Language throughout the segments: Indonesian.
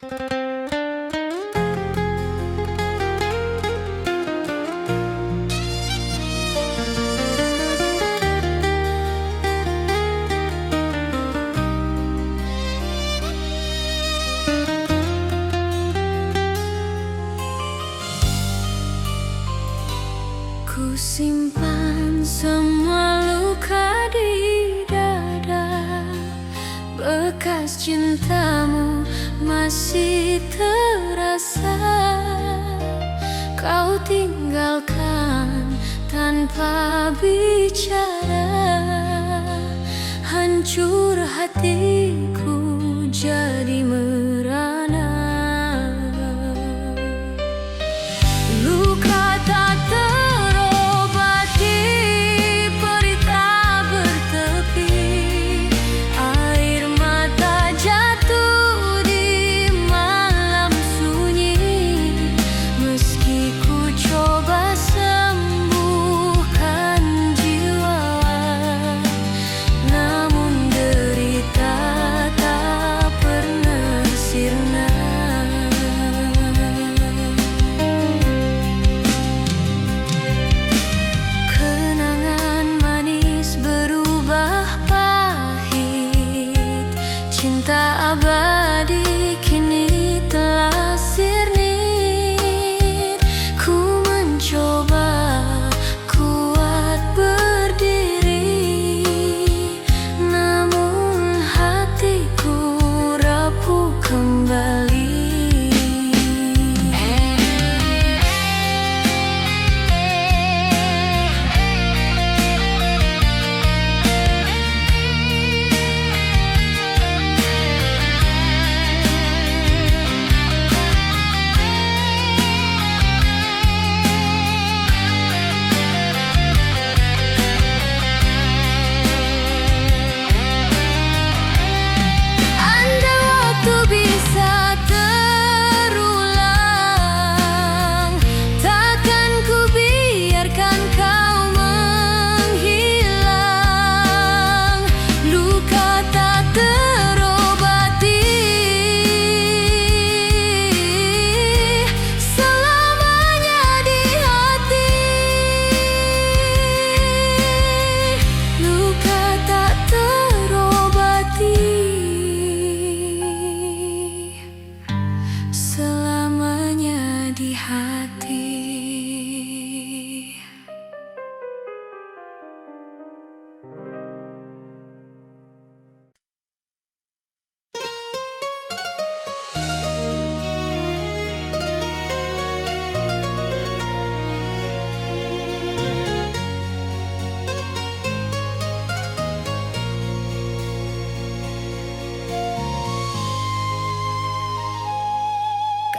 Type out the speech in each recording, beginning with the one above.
Ku simpan semua luka di dada, bekas cintamu masih terasa. Kau tinggalkan tanpa bicara, hancur hatiku jadi merana. Luka tak terobati, perih tak bertepi, air mata jatuh di malam sunyi. Meski ku coba sembuhkan jiwa, namun derita tak pernah sirna. Kenangan manis berubah pahit, cinta abadi kini telah sirnit. Ku mencoba kuat berdiri, namun hatiku rapuh kembali. Andai waktu bisa terulang, takkan ku biarkan kau menghilang. Luka tak terobati, selamanya di hati. Luka tak terobati, selamanya di hati.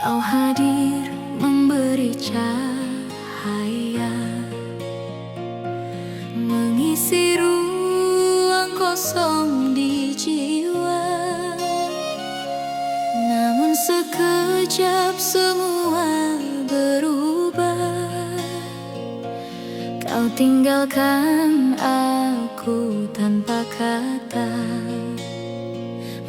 Kau hadir memberi cahaya, mengisi ruang kosong di jiwa. Namun sekejap semua berubah, kau tinggalkan aku tanpa kata.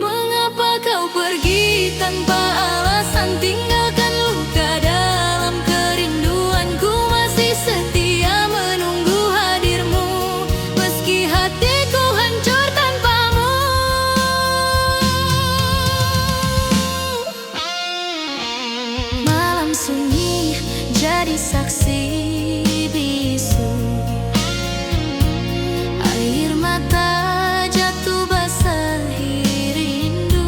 Mengapa kau pergi tanpa alasan, tinggalkan luka dalam kerinduanku. Masih setia menunggu hadirmu, meski hatiku hancur tanpamu. Malam sunyi jadi saksi bisu, air mata jatuh basahi rindu.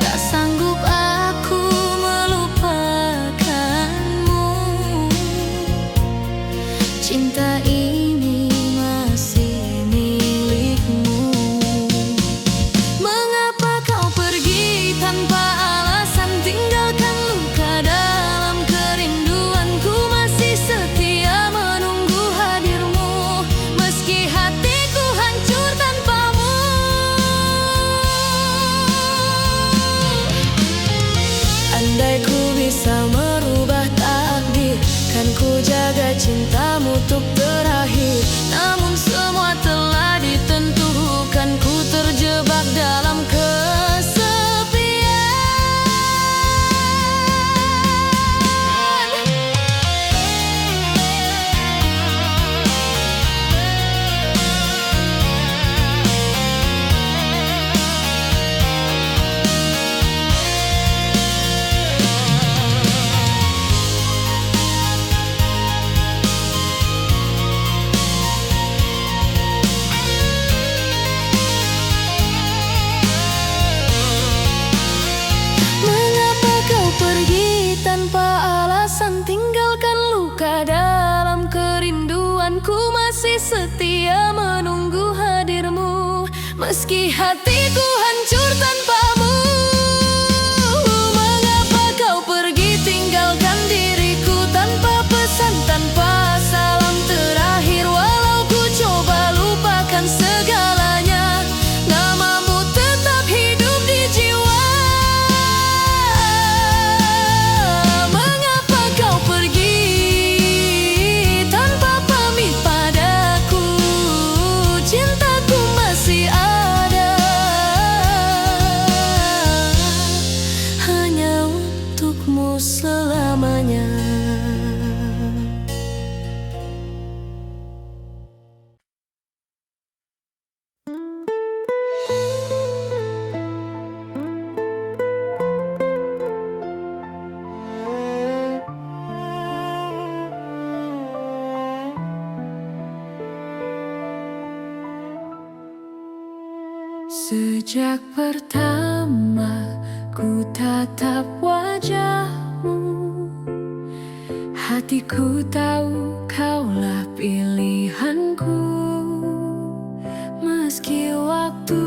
Tak sanggup aku melupakanmu, cinta ini masih milikmu. Mengapa kau pergi tanpa alasan, tinggalkan luka dalam kerinduan. Meski hatiku hancur tanpamu, mengapa kau pergi tinggalkan diriku tanpa pesan, tanpa salam terakhir. Walau ku coba lupakan segalanya, namamu tetap hidup di jiwa. Mengapa kau pergi tanpa pamit padaku? Cintaku masih ada, hanya untukmu selamanya. Sejak pertama ku tatap wajahmu, hatiku tahu kaulah pilihanku. Meski waktu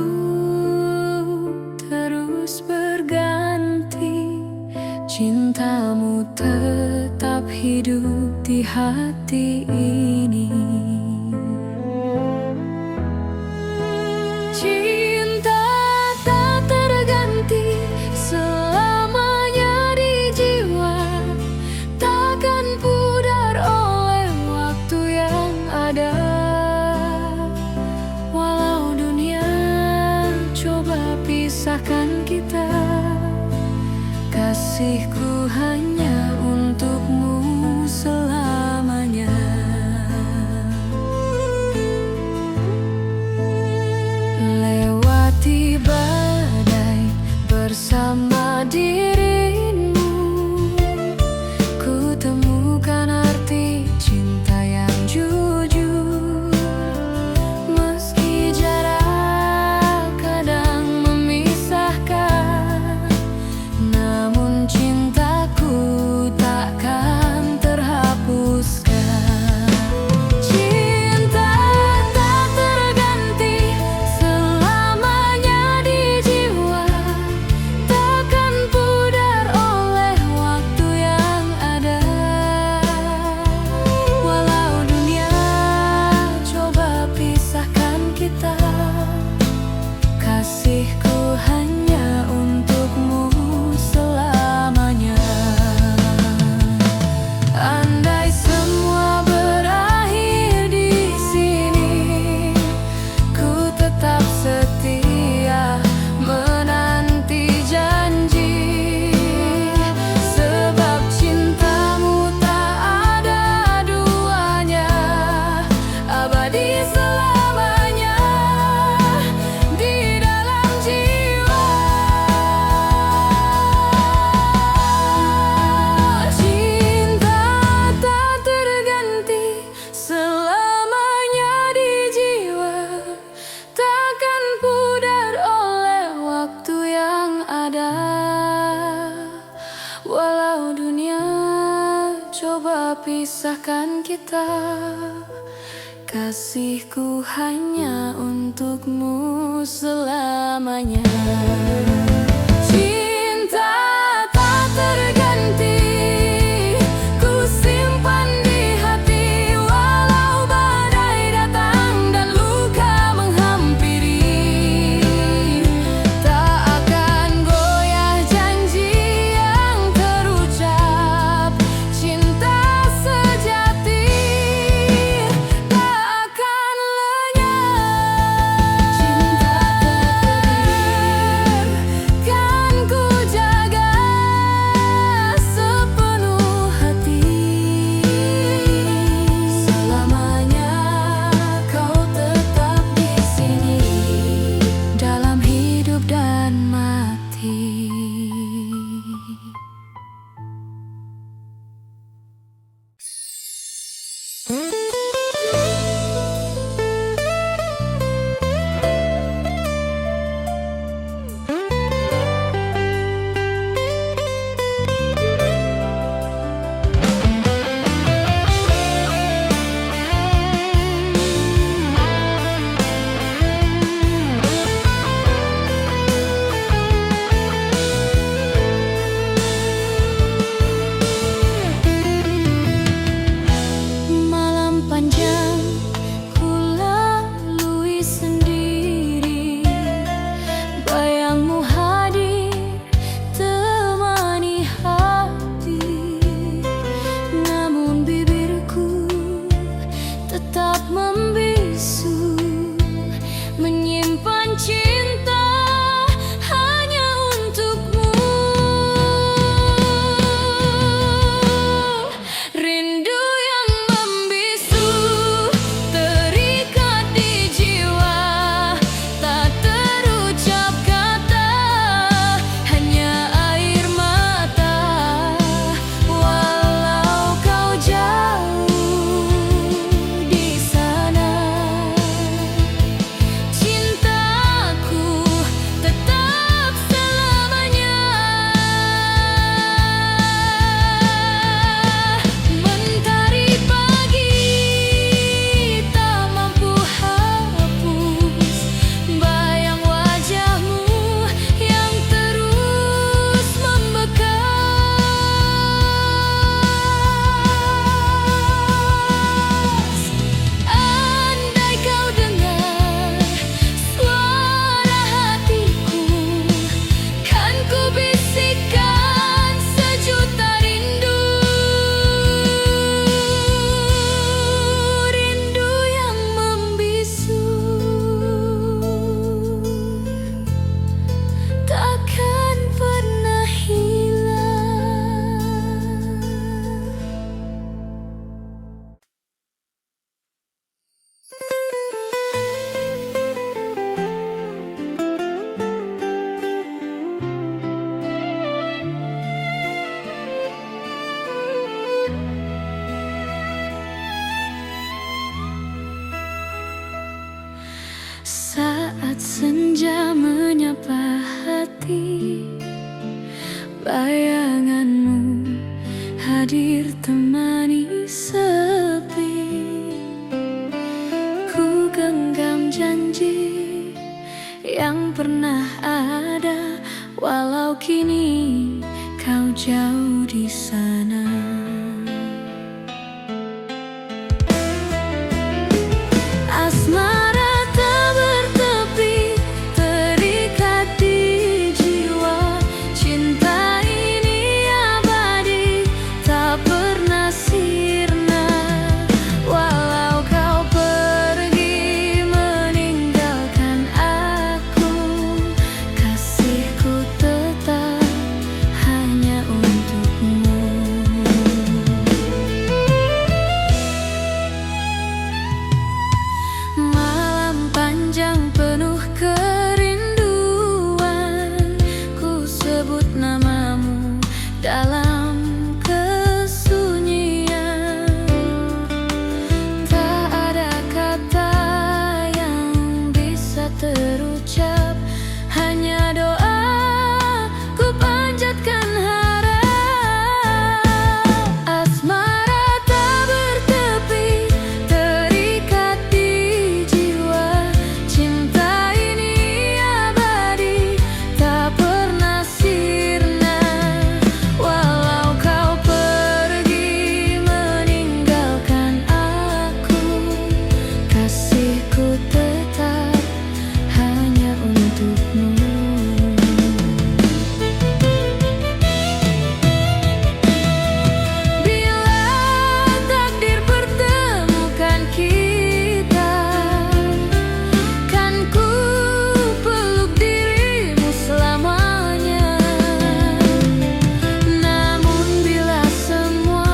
terus berganti, cintamu tetap hidup di hati ini. Cinta tak terganti selamanya di jiwa, takkan pudar oleh waktu yang ada. Walau dunia coba pisahkan kita, kasihku hanya untukmu selamanya. Lewati badai bersama dirimu, ku temukan arti cinta yang jujur. Meski jarak kadang memisahkan, namun cintaku takkan terhapuskan. Cinta tak terganti selamanya di jiwa, takkan pudar oleh waktu yang ada. Walau dunia coba pisahkan kita, kasihku hanya untukmu selamanya. Andai semua berakhir di sini, ku tetap setia menanti janji. Sebab cintamu tak ada duanya, abadi selamanya di dalam jiwa. Cinta tak terganti selamanya di jiwa, takkan pudar oleh waktu yang ada. Walau dunia coba pisahkan kita, kasihku hanya untukmu selamanya. Cinta tak terganti, ku simpan di hati. Walau badai datang dan luka menghampiri, tak akan goyah janji yang terucap. Cinta sejati tak akan lenyap. Cinta tak pernah ada, walau kini kau jauh di sana. Asmara tak bertepi, terikat di jiwa. Cinta ini abadi, tak pernah sirna. Walau kau pergi meninggalkan aku, kasihku tetap hanya untukmu. Malam panjang penuh kerinduan, ku sebut namamu dalam kesunyian. Tak ada kata yang bisa terucap, hanya doa ku panjatkan harap. Asmara tak bertepi, terikat di jiwa. Cinta ini abadi, tak pernah sirna. Walau kau pergi meninggalkan aku, kasihku tetap hanya untukmu. Bila takdir pertemukan kita, kan ku peluk dirimu selamanya. Namun bila semua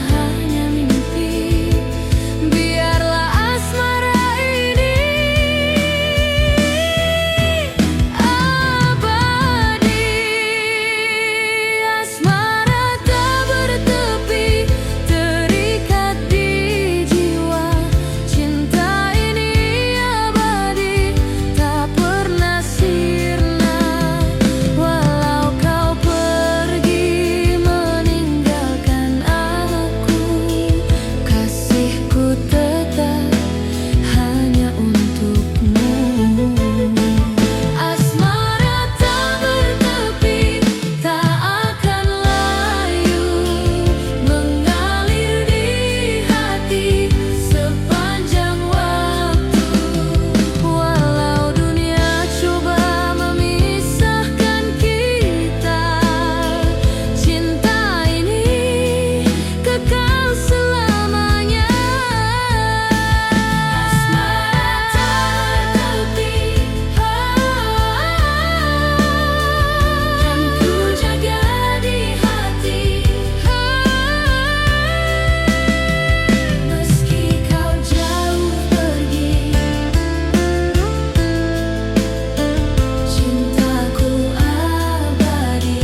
hanya mimpi, biarlah asmara ini abadi. Asmara tak bertepi, terikat di jiwa. Cinta ini abadi, tak pernah sirna. Walau kau pergi meninggalkan aku, kasihku tetap hanya untukmu. Asmara tak bertepi, tak akan layu, mengalir di hati sepanjang waktu. Walau dunia coba memisahkan kita, cinta ini kekal selamanya. Asmara tak bertepi, kan ku jaga di hati. Meski kau jauh pergi, cintaku abadi.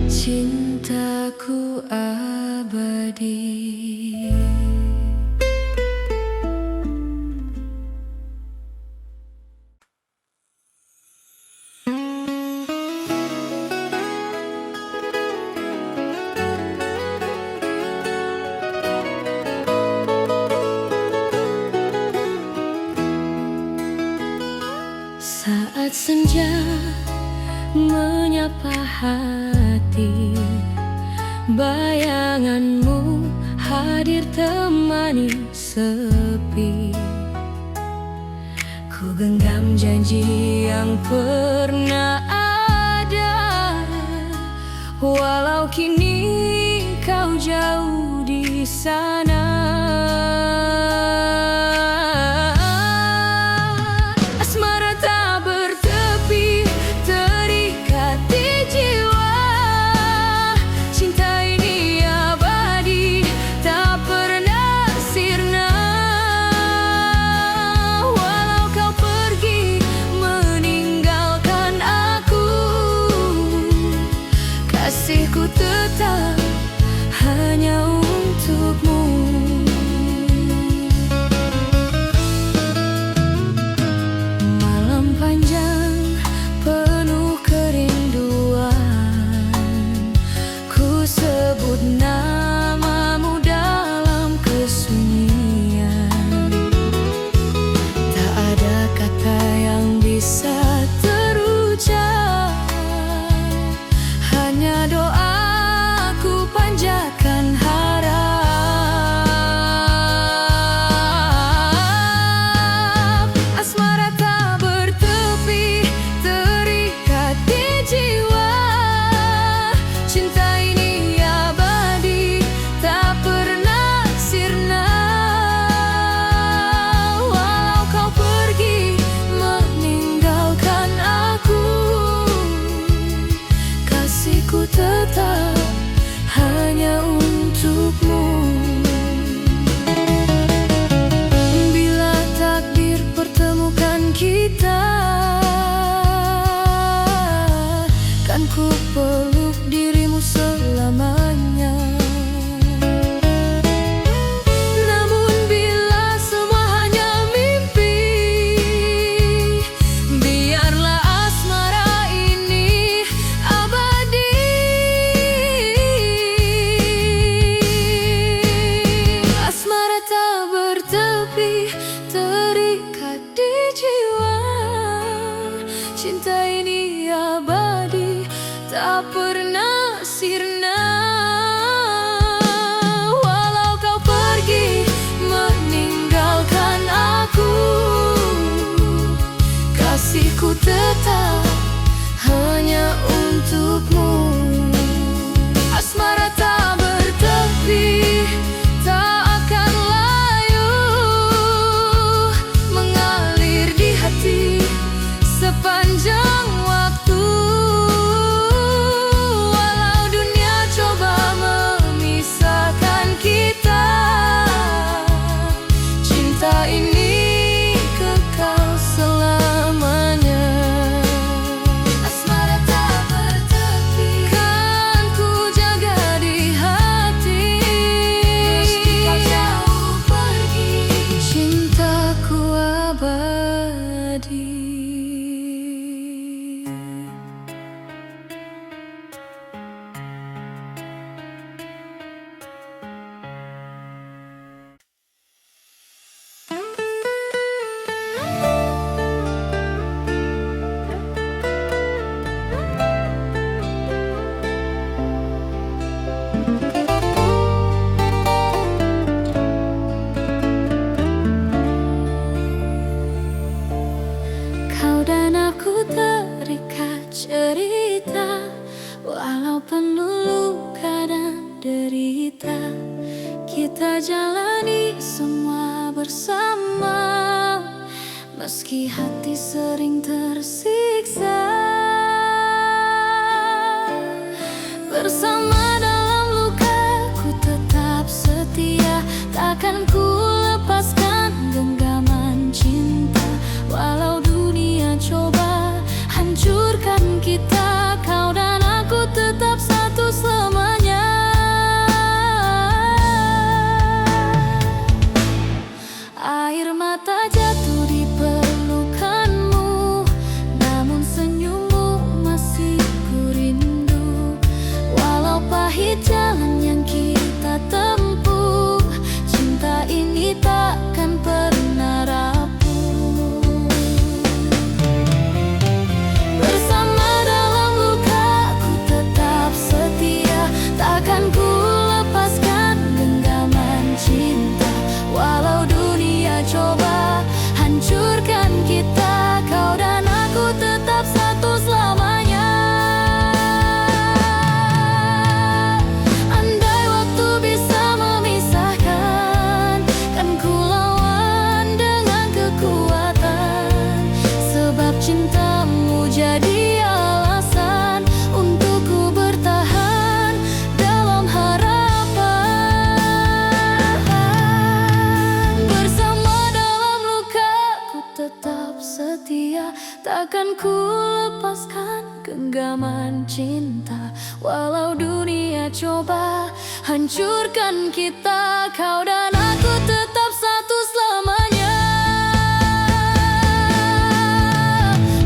Cintaku abadi. Saat senja menyapa hati, bayanganmu hadir temani sepi. Ku genggam janji yang pernah ada, walau kini kau jauh di sana. Asmara tak bertepi, terikat di jiwa. Cinta ini abadi, tak pernah sirna. Walau kau pergi meninggalkan aku, kasihku tetap hanya untukmu. kita. Kan ku peluk dirimu selamanya. Namun bila semua hanya mimpi, biarlah asmara ini abadi. Asmara tak bertepi, terikat di jiwa. Cinta ini abadi, tak pernah sirna. Walau kau pergi meninggalkan aku, kasihku tetap hanya untukmu. Asmara tak bertepi, tak akan layu, mengalir di hati sepanjang waktu. Walau dunia coba memisahkan kita, cinta ini kekal selamanya. Asmara tak bertepi, kan ku jaga di hati. Meski kau jauh pergi, cintaku abadi. Kau dan aku terikat cerita, walau penuh luka dan derita. Kita jalani semua bersama, meski hati sering tersiksa. Bersama dalam luka, ku tetap setia. Takkan ku lepaskan genggaman cinta. Walau dunia coba hancurkan kita, kau dan aku tetap satu selamanya. Air mata jatuh di pelukanmu, namun senyummu masih ku rindu. Walau pahit jalan yang kita tempuh, cinta ini takkan pernah rapuh. Bersama dalam luka, ku tetap setia. Takkan ku lepaskan genggaman cinta. Walau dunia coba hancurkan kita, kau dan aku tetap satu selamanya. Andai waktu bisa memisahkan, kan ku lawan dengan kekuatan. Sebab cintamu jadi alasan untuk ku bertahan dalam harapan. Bersama dalam luka, ku tetap setia. Takkan ku lepaskan genggaman cinta. Walau dunia coba hancurkan kita, kau dan aku tetap satu selamanya.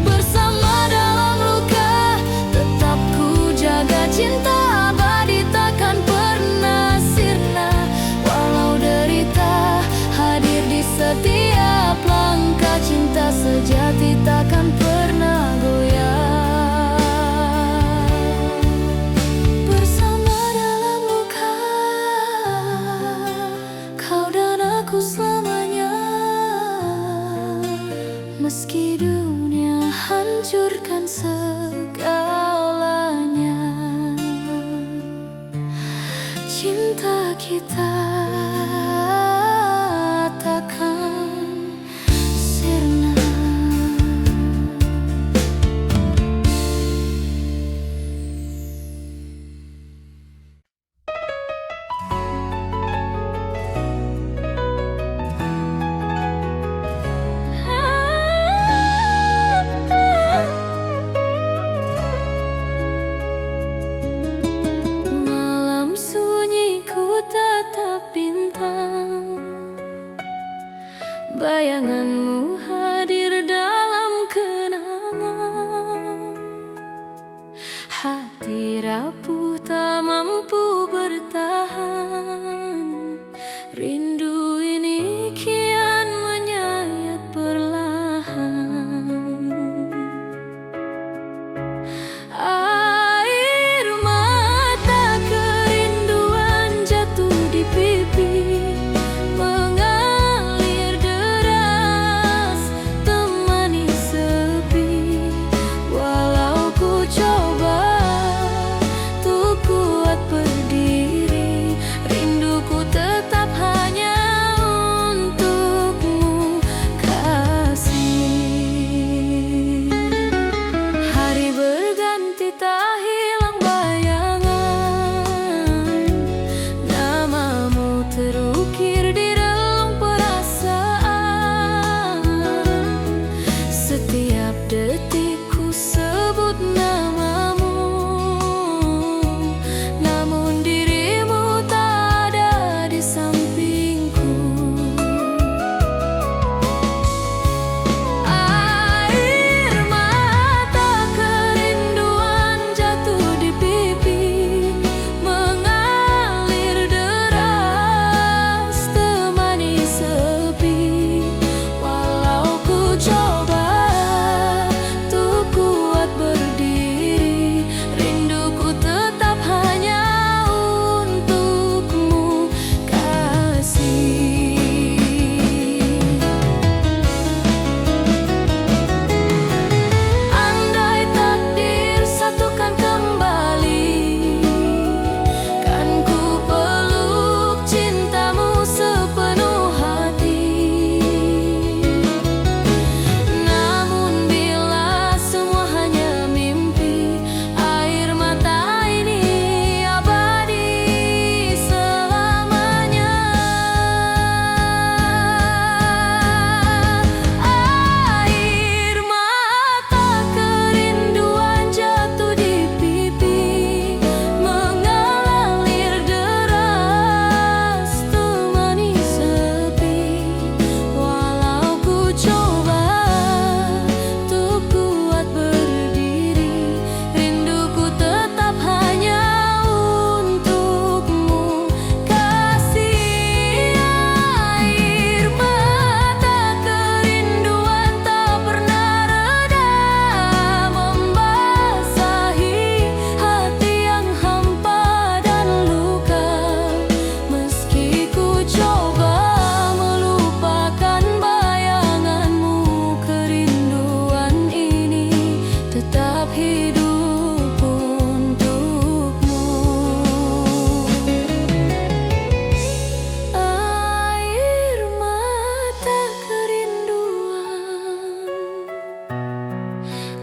Bersama dalam luka, tetap ku jaga cinta abadi, takkan pernah sirna. Walau derita hadir di setiap langkah, cinta sejati takkan pernah goyah. Bersama dalam luka, kau dan aku selamanya. Meski dunia hancurkan segalanya, cinta kita takkan sirna. Setiap detik ku sebut namamu, namun dirimu tak ada di sampingku. Air mata kerinduan jatuh di pipi, mengalir deras temani sepi. Walau ku coba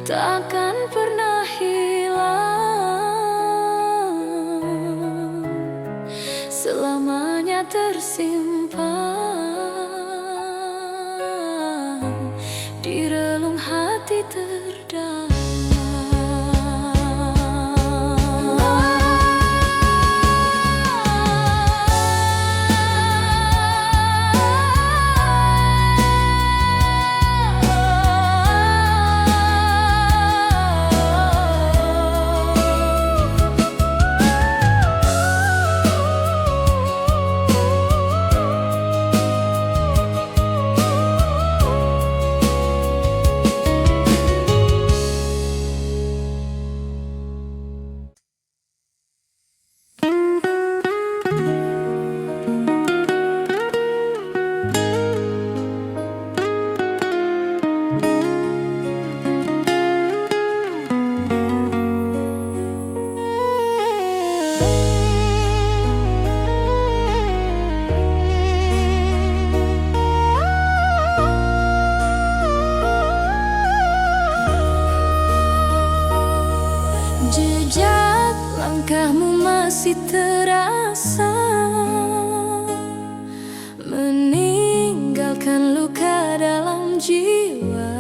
takkan pernah hilang, selamanya tersimpan di relung hati terdalam. Jejak langkahmu masih terasa, meninggalkan luka dalam jiwa.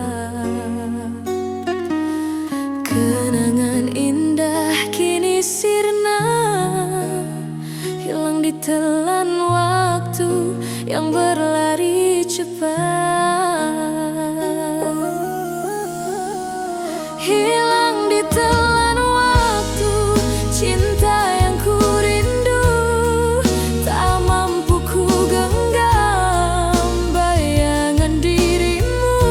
Kenangan indah kini sirna, hilang ditelan waktu yang berlari cepat. Hilang ditelan cinta yang ku rindu, tak mampu ku genggam bayangan dirimu.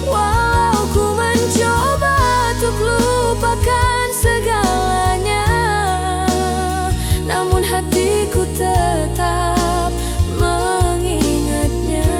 Walau ku mencoba untuk lupakan segalanya, namun hatiku tetap mengingatnya.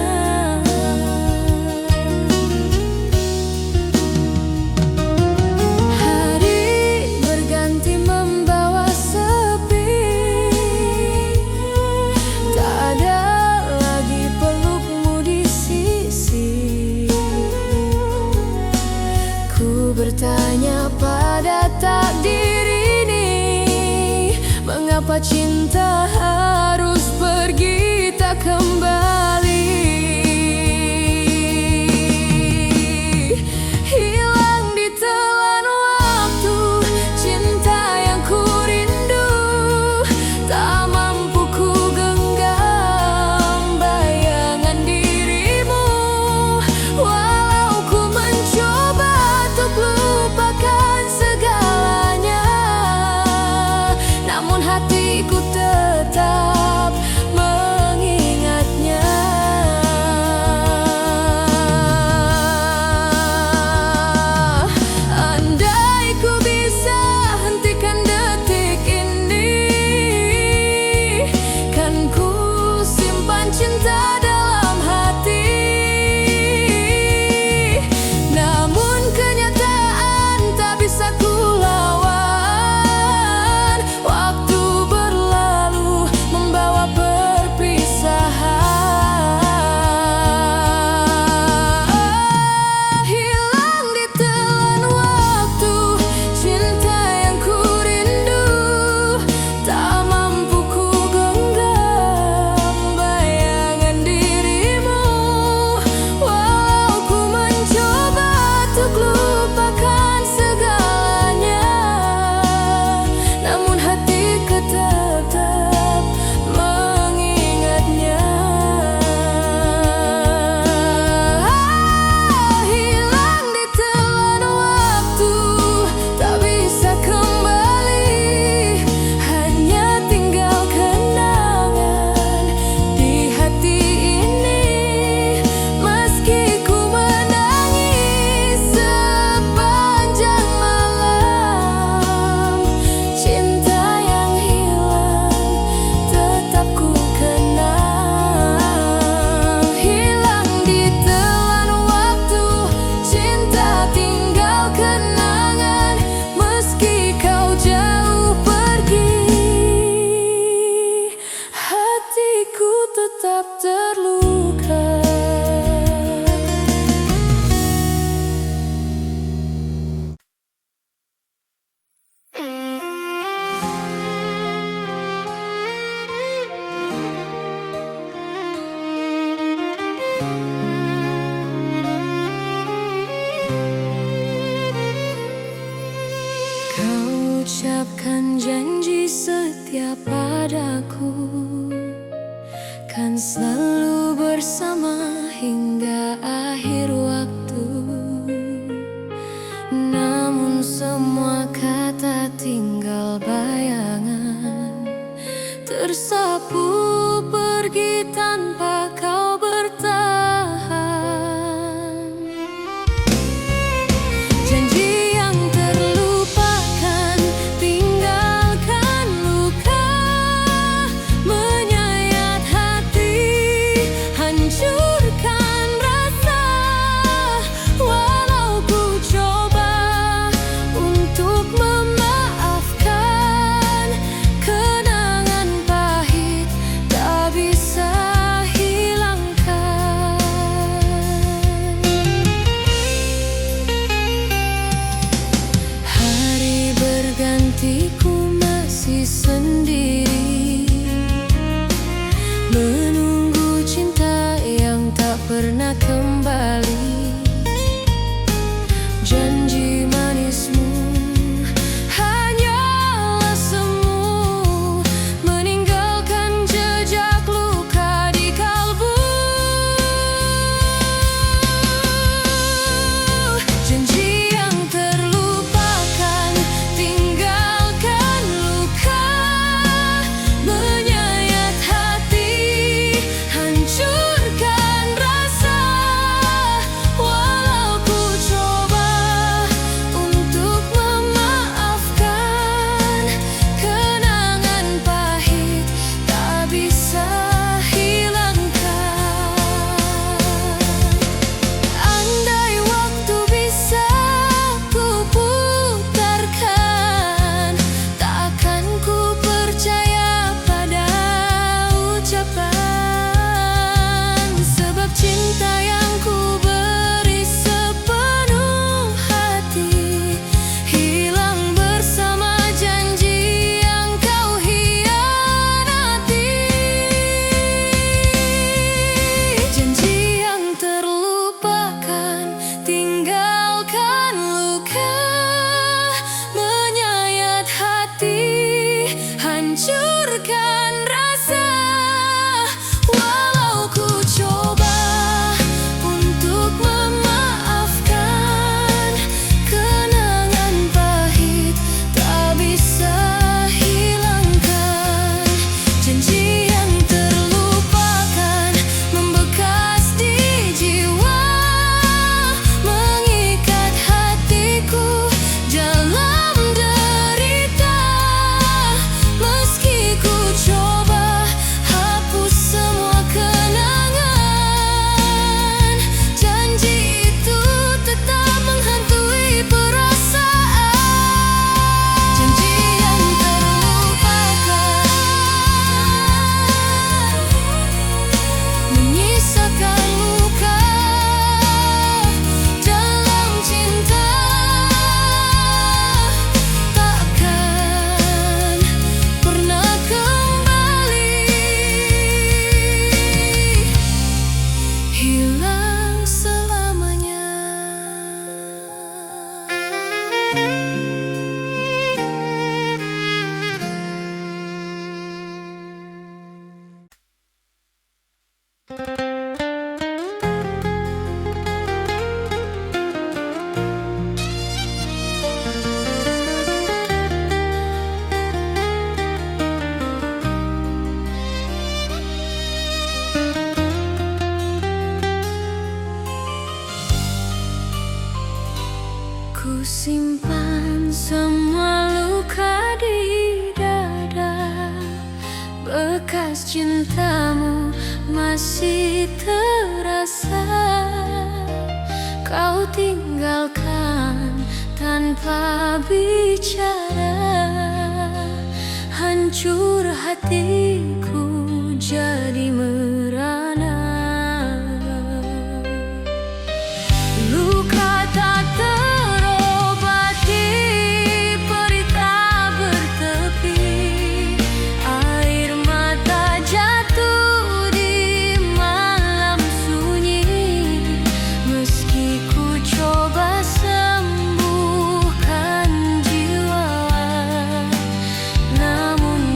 Bertanya pada takdir ini, mengapa cinta harus pergi tak kembali? setia padaku, kan selalu bersama hingga akhir waktu. Namun semua kata tinggal bayangan, tersapu pergi tanpa kau bertahan. Janji yang terlupakan, tinggalkan luka, menyayat hati, hancurkan rasa. Walau ku coba untuk memaafkan, kenangan pahit tak bisa hilangkan. Hari berganti ku masih sendiri, menunggu cinta yang tak pernah kembali. Janji manismu hanyalah semu, meninggalkan jejak luka di kalbu. Janji yang terlupakan, tinggalkan luka, menyayat hati, hancurkan rasa. Walau ku coba untuk memaafkan, kenangan pahit tak bisa hilangkan. Andai waktu bisa ku putarkan, takkan ku percaya pada ucapan. Sebab cinta yang ku beri sepenuh hati hilang bersama janji yang kau hianati. Janji yang terlupakan, tinggalkan luka, menyayat hati, hancurkan rasa. Walau ku coba untuk memaafkan, kenangan pahit tak bisa hilangkan. Janji yang terlupakan membekas di jiwa, mengikat hatiku dalam derita. Meski ku coba hapus semua kenangan, janji itu tetap menghantui perasaan. Janji yang terlupakan menyisakan luka dalam cinta, takkan pernah kembali, hilang selamanya. Ku simpan semua luka di dada, bekas cintamu masih terasa. Kau tinggalkan tanpa bicara, hancur hatiku jadi merana. Luka tak terobati, perih tak bertepi, air mata jatuh di malam sunyi. Meski ku coba sembuhkan jiwa, namun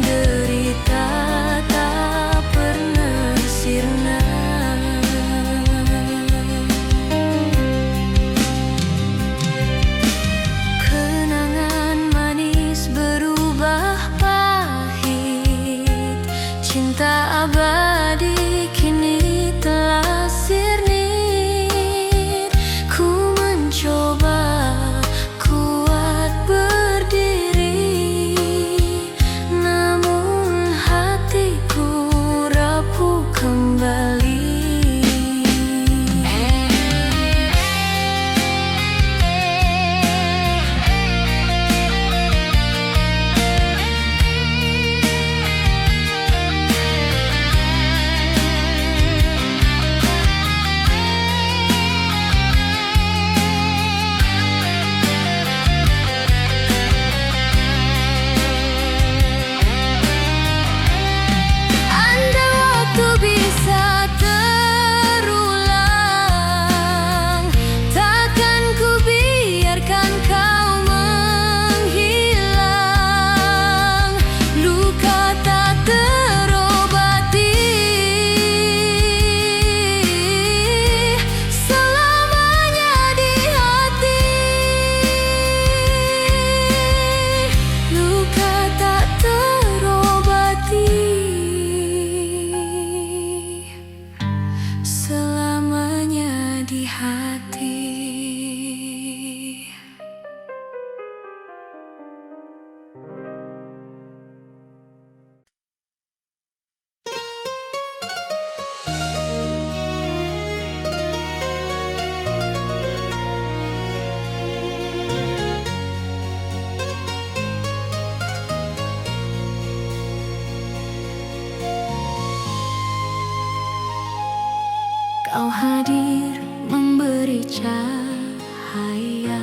Kau hadir memberi cahaya,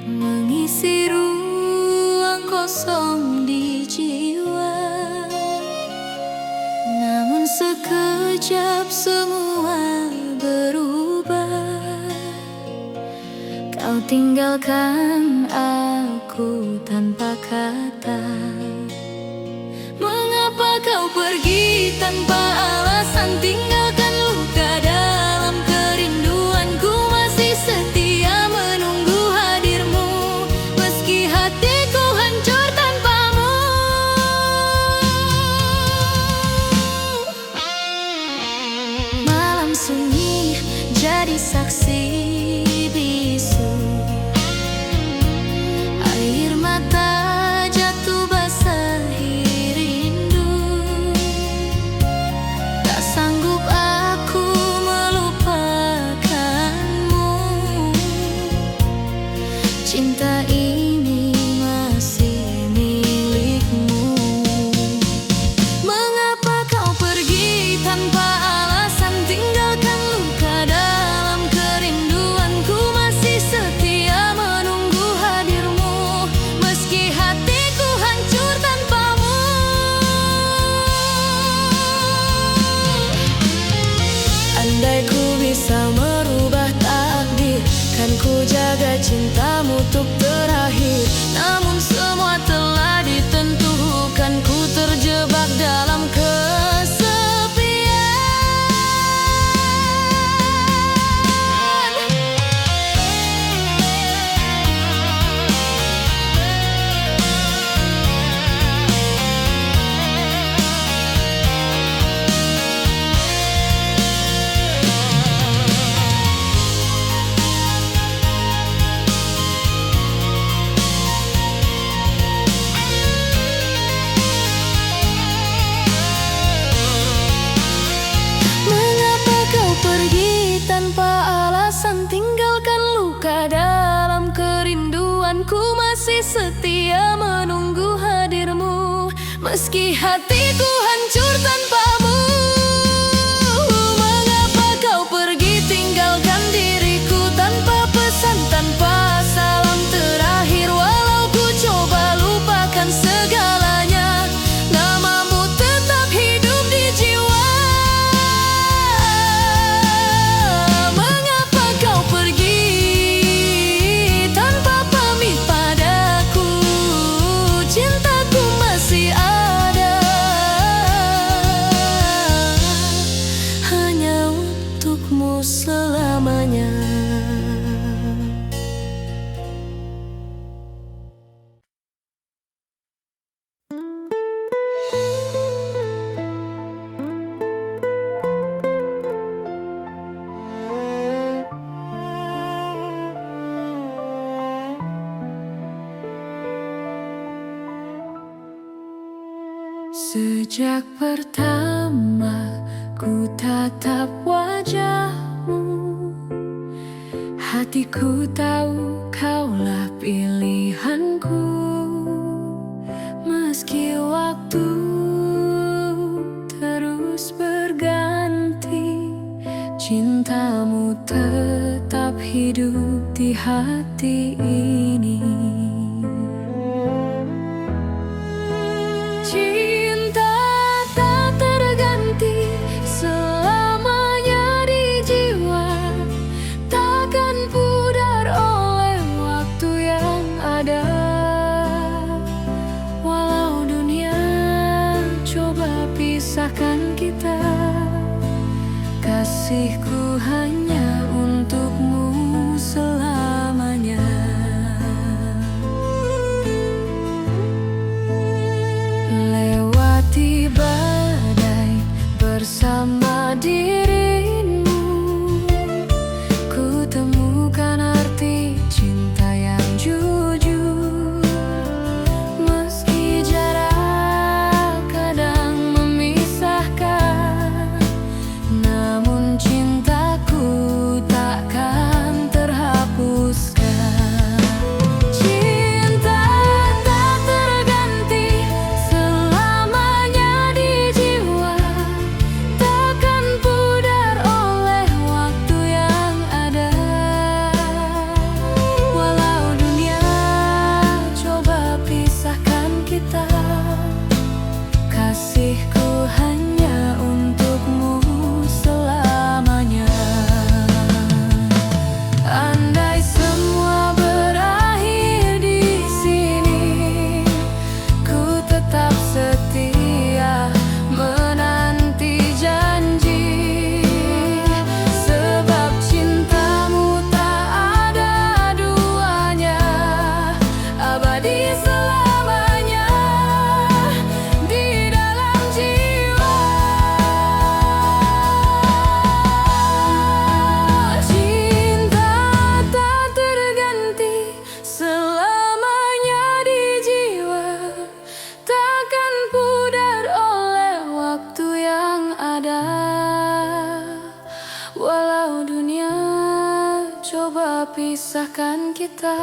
mengisi ruang kosong di jiwa. Namun sekejap semua berubah. Kau tinggalkan aku tanpa kata. Mengapa kau pergi tanpa alasan, tinggalkan luka dalam kerinduanku? Masih setia menunggu hadirmu, meski hatiku hancur tanpamu. Malam sunyi jadi saksi bisu, air mata jatuh basahi rindu. Tak sanggup aku melupakanmu, cinta ini masih milikmu. Mengapa kau pergi tanpa alasan, tinggalkan luka dalam kerinduanku? Masih setia menunggu hadirmu, meski hatiku hancur tanpamu. Andai ku bisa merubah takdir, kan ku jaga cintamu untuk terakhir. Namun semua telah ditentukan, ku terjebak dalam tinggalkan luka dalam kerinduanku. Masih setia menunggu hadirmu, meski hatiku hancur tanpamu. Mengapa kau pergi tinggalkan diriku tanpa pesan, tanpa salam terakhir? Walau ku coba lupakan segalanya, namamu tetap hidup di jiwa. Selamanya. Sejak pertama ku tatap wajahmu, hatiku tahu kaulah pilihanku. Meski waktu terus berganti, cintamu tetap hidup di hati ini. Cinta tak terganti selamanya di jiwa, takkan pudar oleh waktu yang ada. Walau dunia coba pisahkan kita, kasihku hanya untukmu selamanya. Lewati badai bersama dirimu, ku temukan arti cinta yang jujur. Meski jarak kadang memisahkan, namun cinta coba pisahkan kita.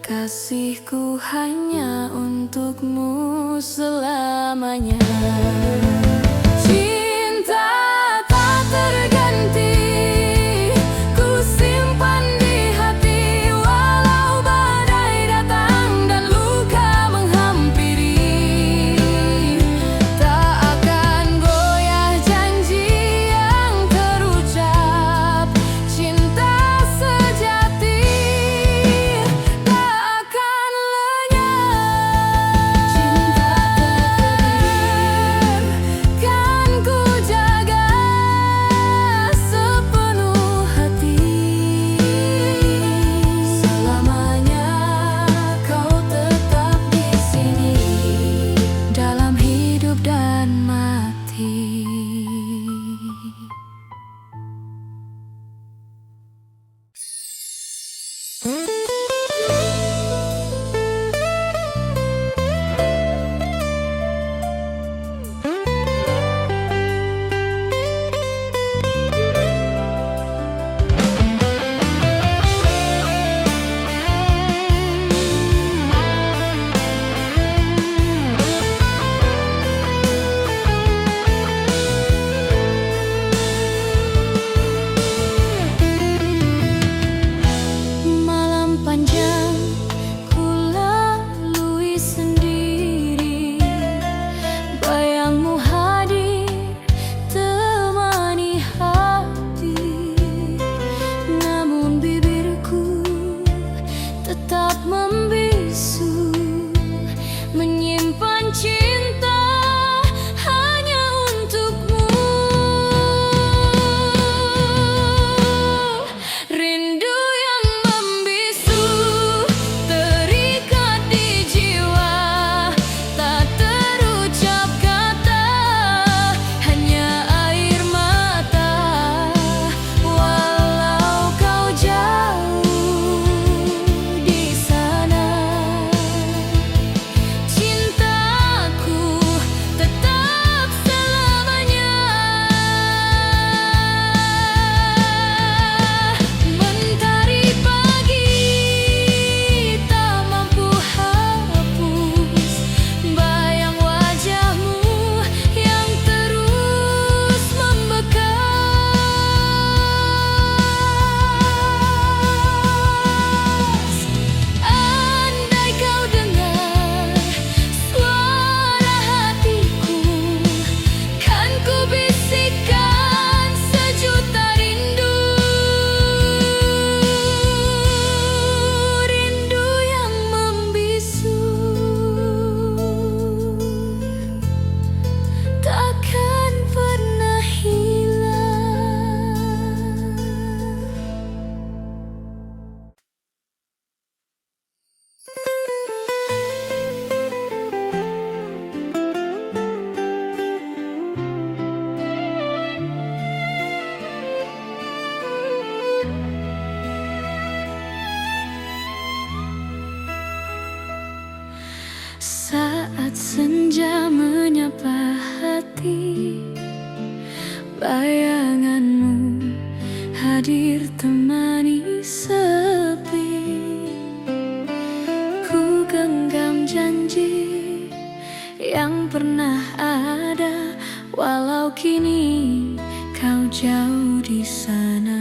Kasihku hanya untukmu selamanya. Cinta tak terganti, ku simpan di hati. Walau badai datang dan luka menghampiri, tak akan goyah janji yang terucap. Cinta sejati tak akan lenyap. Cinta tak kan ku jaga sepenuh hati. Selamanya kau tetap di sini, dalam hidup dan mati. Malam panjang ku lalui sendiri, bayangmu hadir temani hati. Namun bibirku tetap membisu, menyimpan cinta hanya untukmu. Rindu yang membisu terikat di jiwa, tak terucap kata, hanya air mata. Walau kau jauh di sana, cintaku tetap selamanya. Mentari pagi tak mampu hapus bayang wajahmu yang terus membekas. Andai kau dengar suara hatiku, kan ku bisikkan sejuta rindu. Rindu yang membisu takkan pernah hilang. Saat senja menyapa hati, bayanganmu hadir temani sepi. Ku genggam janji yang pernah ada, walau kini kau jauh di sana.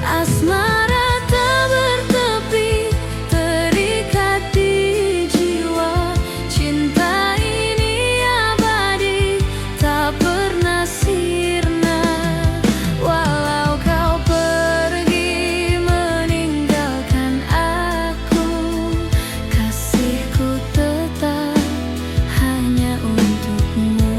Asmara tak bertepi terikat di jiwa. Cinta ini abadi, tak pernah sirna. Walau kau pergi meninggalkan aku, kasihku tetap hanya untukmu.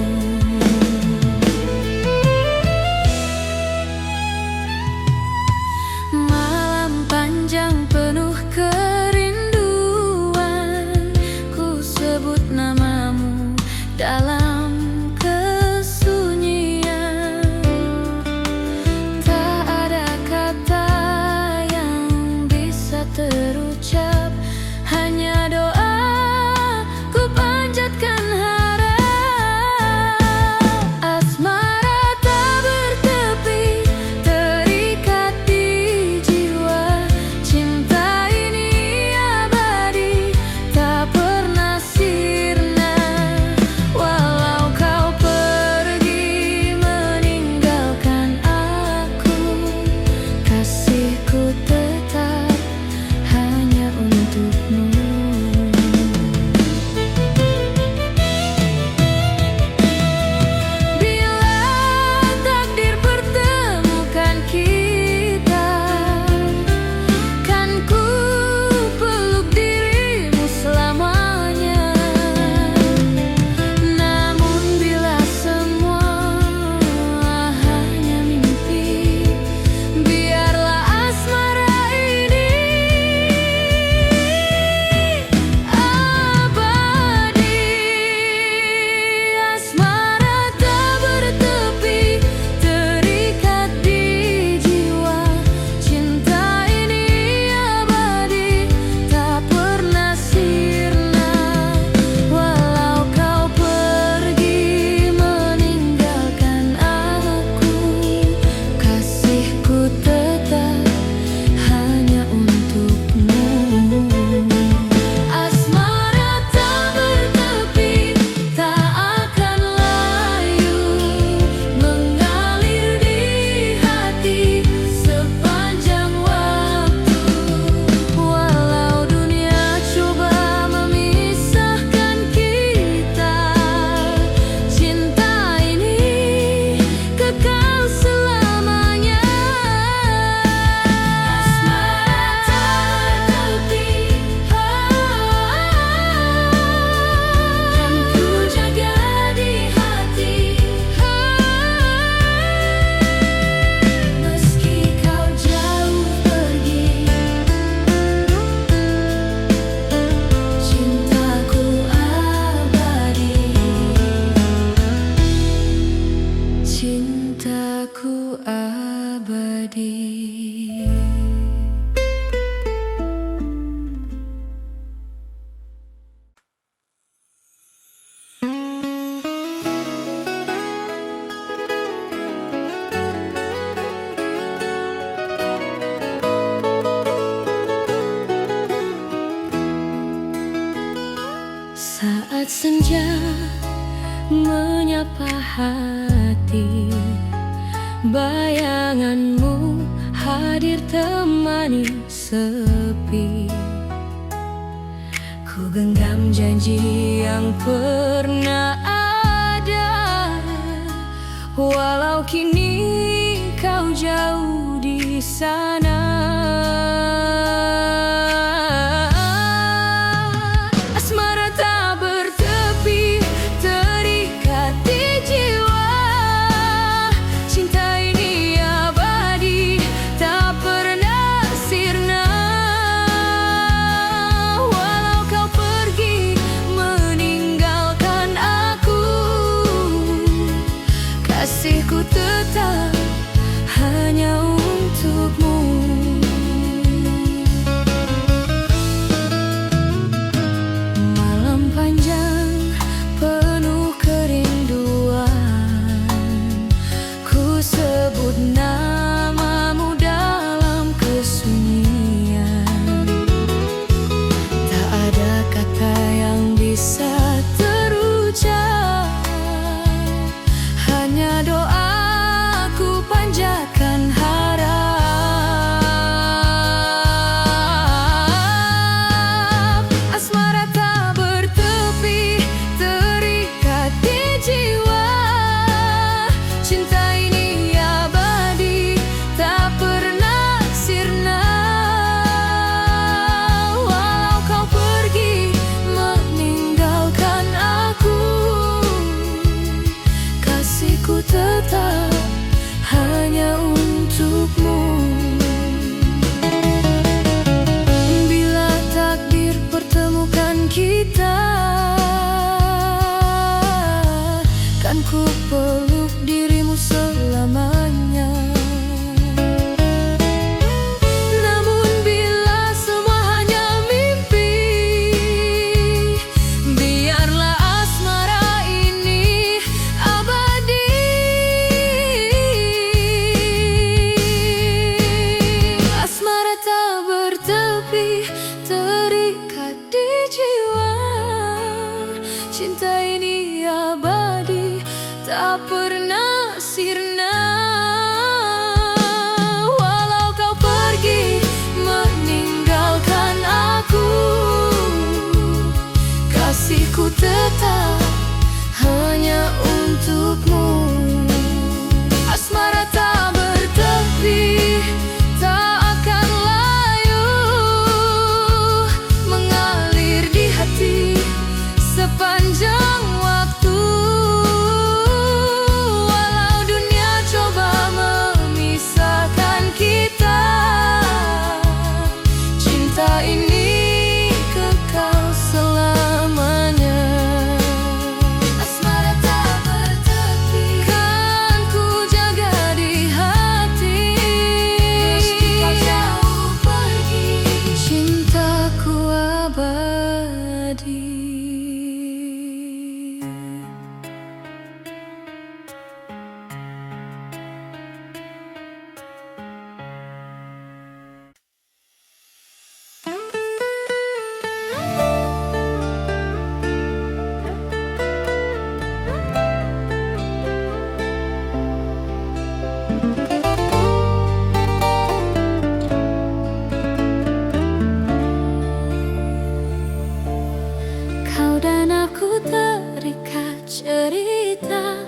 Saat senja menyapa hati, bayanganmu hadir temani sepi. Ku genggam janji yang pernah ada, walau kini kau jauh di sana. Kasihku tetap hanya untukmu. Malam panjang penuh kerinduan, ku sebut namamu dalam kesunyian. Tak ada kata yang bisa terucap, hanya doaku panjatkan harap. Asmara tak bertepi, terikat di jiwa. Cinta ini abadi, tak pernah sirna. Walau kau pergi meninggalkan aku, kasihku tetap hanya untukmu. Bila takdir pertemukan kita, kan ku peluk dirimu selamanya. Namun bila semua hanya mimpi, biarlah asmara ini abadi. Asmara tak bertepi, terikat di jiwa. Cinta ini abadi, tak pernah sirna. Walau kau pergi meninggalkan aku, kasihku tetap hanya untukmu. Asmara tak bertepi, tak akan layu, mengalir di hati sepanjang waktu. Walau dunia coba memisahkan kita, cinta ini kekal selamanya. Asmara tak bertepi, kan ku jaga di hati. Meski kau jauh pergi, cintaku abadi. Kau dan aku terikat cerita,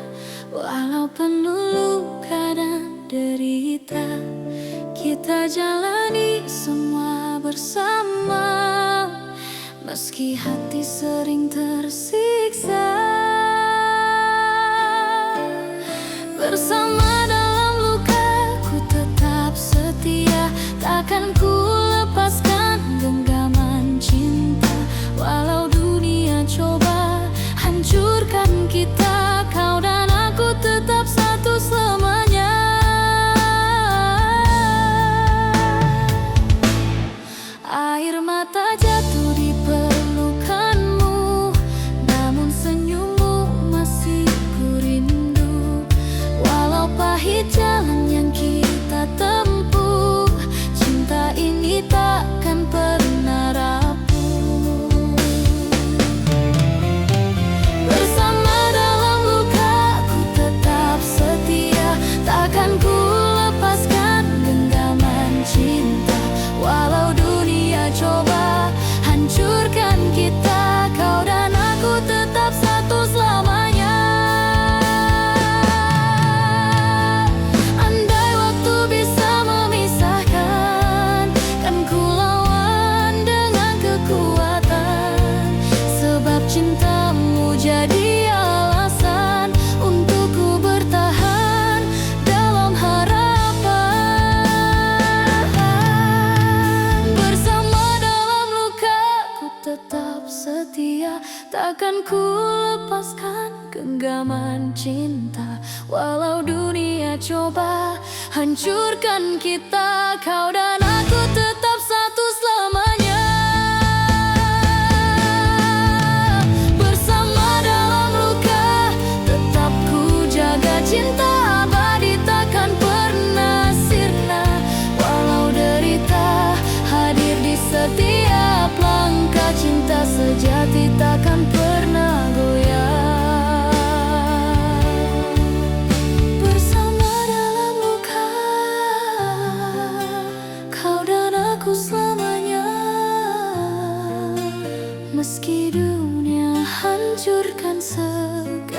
walau penuh luka dan derita. Kita jalani semua bersama, meski hati sering tersiksa. Bersama dalam luka, ku tetap setia. Takkan ku lepaskan genggaman cinta. Walau dunia coba hancurkan kita, kau dan aku tetap satu selamanya. Walau dunia coba hancurkan kita, kau dan aku tetap satu selamanya. Bersama dalam luka, tetap ku jaga cinta abadi takkan pernah sirna. Walau derita hadir di setiap langkah, cinta sejati takkan pernah goyah. Selamanya, meski dunia hancurkan segalanya,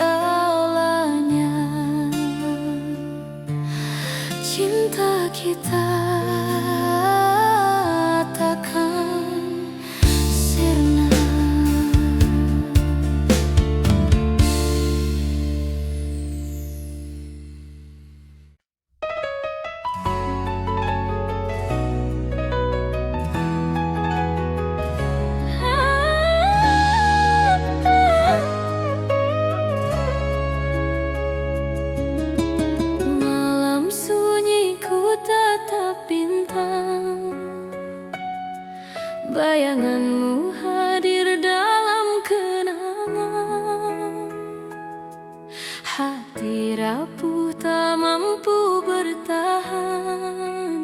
cinta kita takkan sirna. Bayanganmu hadir dalam kenangan, hati rapuh tak mampu bertahan.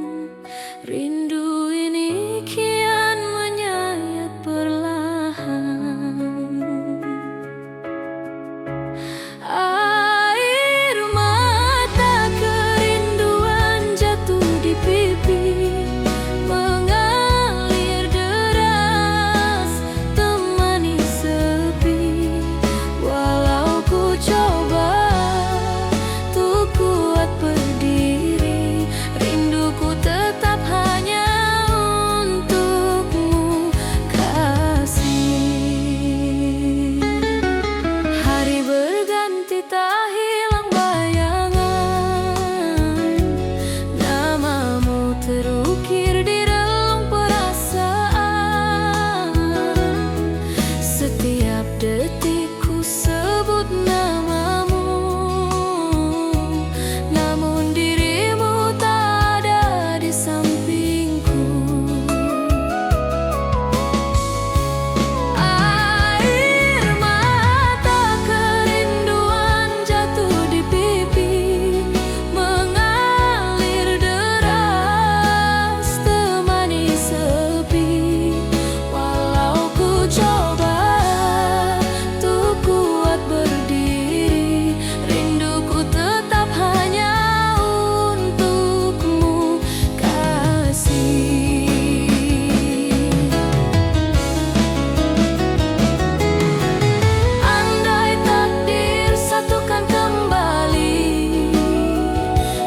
Rindu ini kian menyayat perlahan. Air mata kerinduan jatuh di pipi, detikku sebut namamu, namun dirimu tak ada di sampingku. Air mata kerinduan jatuh di pipi, mengalir deras temani sepi. Walau ku coba berdiri, rinduku tetap hanya untukmu, kasih. Andai takdir satukan kembali,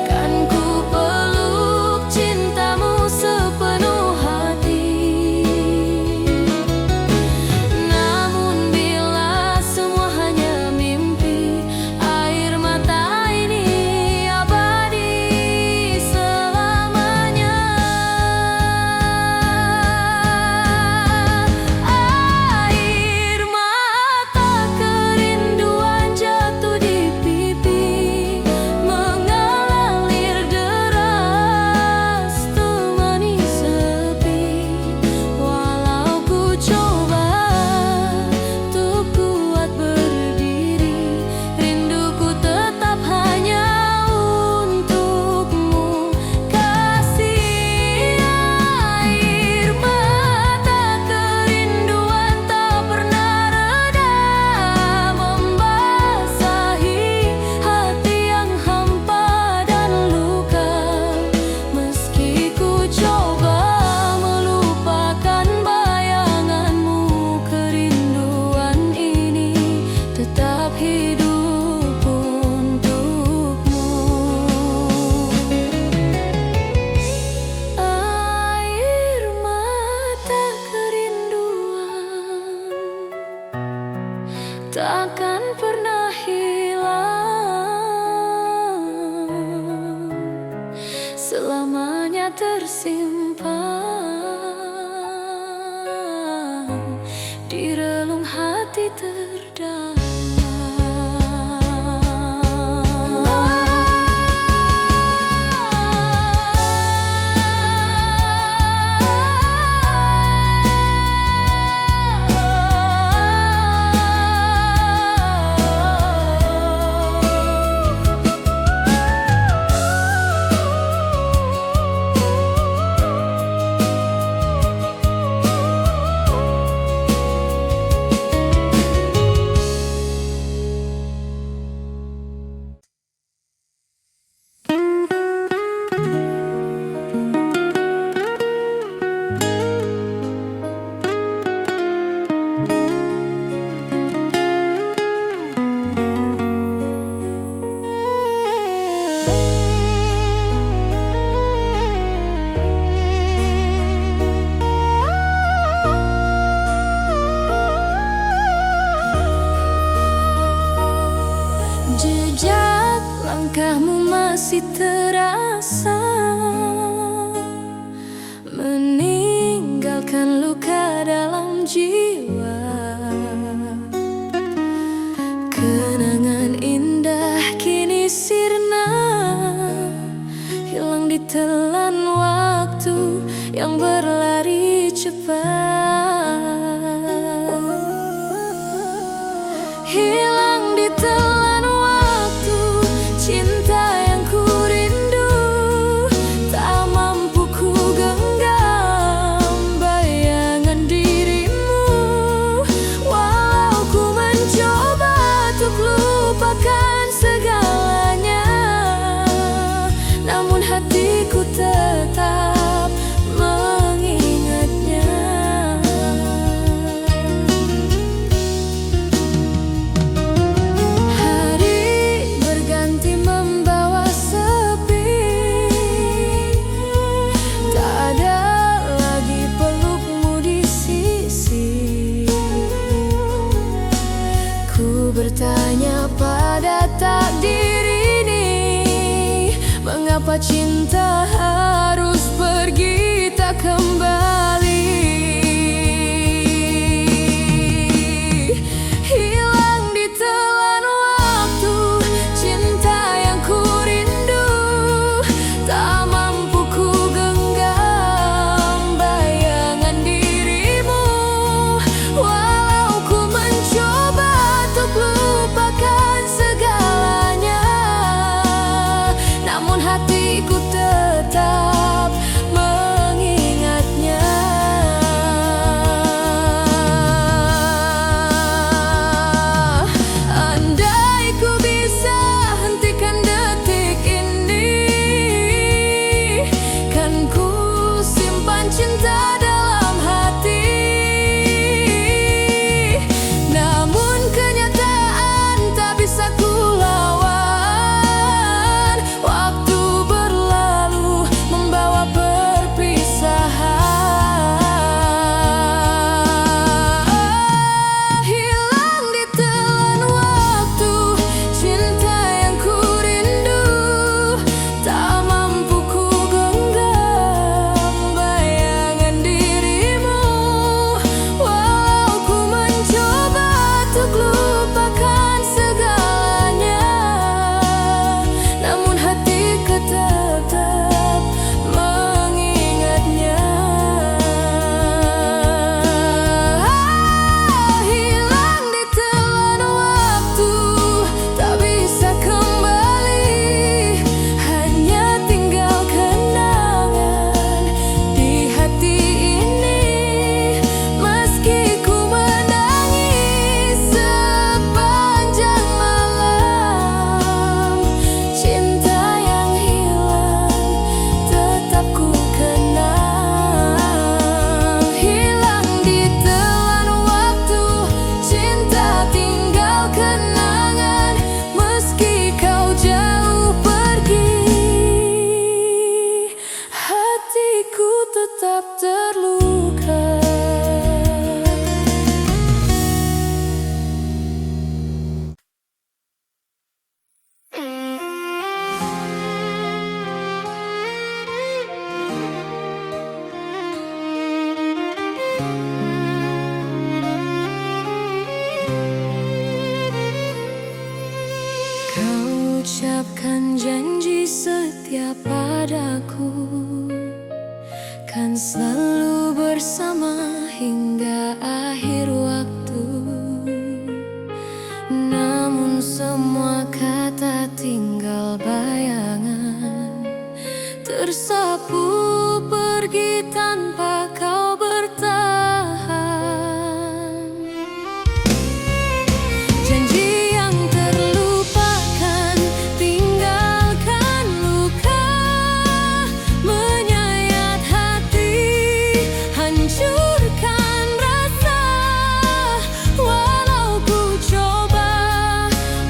kan ku peluk cintamu sepenuh hati. Namun bila semua hanya mimpi, air mata ini abadi selamanya. Air mata kerinduan jatuh di pipi, mengalir deras temani sepi. Walau ku coba untuk kuat berdiri, rinduku tetap hanya untukmu, kasih. Air mata kerinduan tak pernah reda, membasahi hati yang hampa dan luka. Meski ku coba melupakan bayanganmu, kerinduan ini tetap hidup untukmu. Air mata kerinduan takkan pernah hilang, selamanya tersimpan di relung hati terdalam. kamu masih terasa, meninggalkan luka dalam jiwa. Kenangan indah kini sirna, hilang ditelan waktu yang berlari cepat. Hilang ditelan waktu, cinta yang ku rindu, tak mampu ku genggam bayangan dirimu. Walau ku mencoba untuk lupakan segalanya, namun hatiku tetap mengingatnya. Hari berganti membawa sepi, tak ada lagi pelukmu di sisi. Ku bertanya pada takdir ini, mengapa cinta harus pergi tak kembali? Hilang ditelan waktu, cinta yang ku rindu, tak mampu ku genggam bayangan dirimu. Walau ku mencoba untuk lupakan segalanya, namun hatiku tetap mengingatnya. Andai ku bisa hentikan detik ini, kan ku simpan cinta dalam hati. Namun kenyataan tak bisa ku lawan, waktu berlalu membawa perpisahan. Hilang ditelan waktu, cinta yang ku rindu, tak mampu ku genggam bayangan dirimu. Walau ku mencoba untuk lupakan segalanya, namun hatiku tetap mengingatnya. Hilang ditelan waktu, tak bisa kembali, hanya tinggal kenangan di hati ini. Meski ku menangis sepanjang malam, cinta yang hilang tetap ku kenang. Hilang ditelan waktu, cinta tinggal kenangan. Meski kau jauh pergi, hatiku tetap terluka. Kau ucapkan janji setia padaku, kan selalu bersama hingga akhir waktu. Namun semua kata tinggal bayangan, tersapu pergi tanpa kau bertahan. Janji yang terlupakan, tinggalkan luka, menyayat hati, hancurkan rasa. Walau ku coba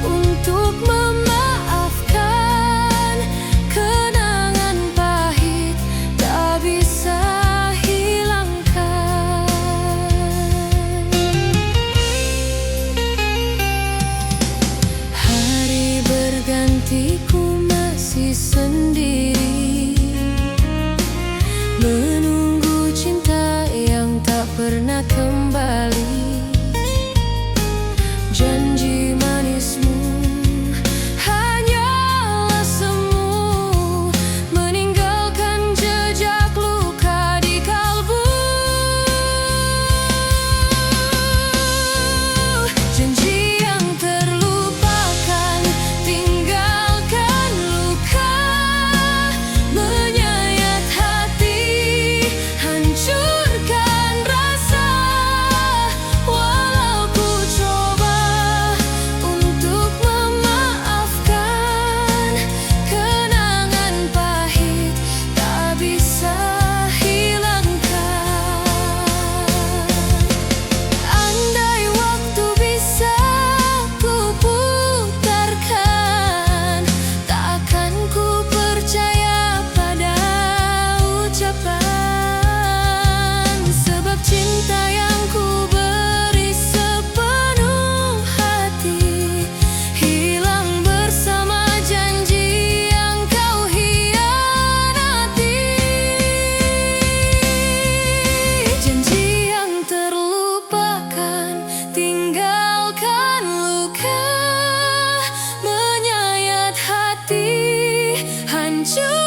untuk memaafkan, kenangan pahit tak bisa hancur.